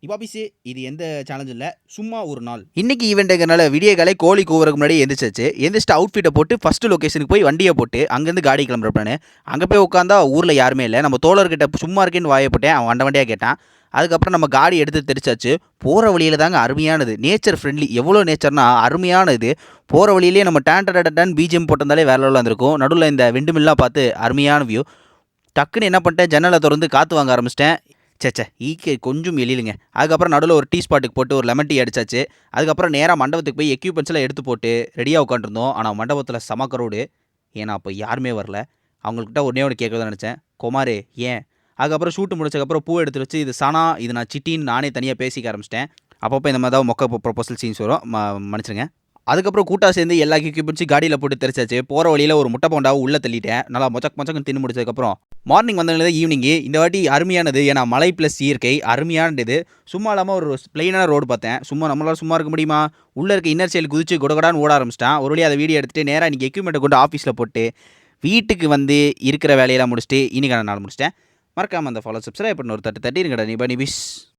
இவாபிஸு இது எந்த சேலஞ்சும் இல்ல. சும்மா ஒரு நாள். இன்னைக்கு ஈவெண்ட்டுங்கிறனால விடிய காலை கோழி கூவுறதுக்கு முன்னாடி எந்திரிச்சாச்சு. எந்திரிச்சிட்டு அவுட்ஃபிட்டை போட்டு ஃபஸ்ட்டு லொக்கேஷனுக்கு போய் வண்டியை போட்டு அங்கேருந்து காடி கிளம்புற பிளானு. அங்கே போய் உட்காந்தா ஊரில் யாருமே இல்லை. நம்ம தோழர்கிட்ட சும்மா இருக்கேன்னு வாயப்பட்டேன். அவன் வண்ட வண்டியாக கேட்டான். அதுக்கப்புறம் நம்ம காடி எடுத்து தெரிச்சாச்சு. போகிற வழியில் தாங்க அருமையானது, நேச்சர் ஃப்ரெண்ட்லி. எவ்வளோ நேச்சர்னா அருமையான இது. போகிற வழியிலேயே நம்ம டன் பிஜிஎம் போட்டிருந்தாலே வேற லெவலில் வந்திருக்கும். நடுவில் இந்த விண்டு மில்லாம் பார்த்து அருமையான வியூ. டக்குன்னு என்ன பண்ணிட்டேன், ஜன்னலை திறந்து காற்று வாங்க ஆரம்பிச்சிட்டேன். சேச்சே ஈக்கே கொஞ்சம் எழிலுங்க. அதுக்கப்புறம் நடுவில் ஒரு டீ ஸ்பாட்டுக்கு போட்டு ஒரு லெமன் டீ அடிச்சாச்சு. அதுக்கப்புறம் நேராக மண்டபத்துக்கு போய் எக்யூப்மெண்ட்ஸ்லாம் எடுத்து போட்டு ரெடியாக உட்காந்துருந்தோம். ஆனால் மண்டபத்தில் செம க்ரௌடு. ஏன்னா அப்போ யாருமே வரல. அவங்கக்கிட்ட ஒன்றே ஒன்று கேட்க தான் நினச்சேன், குமார் ஏன்? அதுக்கப்புறம் ஷூட்டு முடிச்சதுக்கப்புறம் பூ எடுத்து வச்சு இது சனா இது நான் சிட்டின்னு நானே தனியாக பேசிக்க ஆரம்பிச்சிட்டேன். அப்பப்போ இந்த மாதிரி தான் மொக்க ப்ரொபோசல் சீன்ஸ் வரும், மன்னிச்சிருங்க. அதுக்கப்புறம் கூட்டா சேர்ந்து எல்லா எக்யூப்மெண்ட்ஸும் காடியில் போட்டு தெரிச்சாச்சு. போகிற வழியில் ஒரு முட்டை போண்டாவை உள்ளே தள்ளிட்டேன். நல்லா மொச்சக்கு தின்னு முடிச்சதுக்கப்புறம் மார்னிங் வந்தது ஈவினிங்கு. இந்த வாட்டி அருமையானது. ஏன்னா மலை ப்ளஸ் இயற்கை அருமையானது. சும்மா இல்லாமல் ஒரு பிளெயினான ரோடு பார்த்தேன். நம்மளால் சும்மா இருக்க முடியுமா? உள்ளே இருக்க இன்னர் சைடு குதிச்சு கொடகடான்னு ஓட ஆரம்பிச்சிட்டான். ஒரு வழி அதை வீடியோ எடுத்துகிட்டு நேராக இன்றைக்கி எக்யூப்மெண்ட்டை கொண்டு ஆஃபீஸில் போட்டு வீட்டுக்கு வந்து இருக்கிற வேலையெல்லாம் முடிச்சுட்டு இன்றைக்கான நாள் முடிச்சிட்டேன். மறக்காமல் அந்த ஃபாலோ சப்ஸ்கிரைப் பண்ண ஒரு தட்டு தட்டிருங்கடா நீ விஷ்.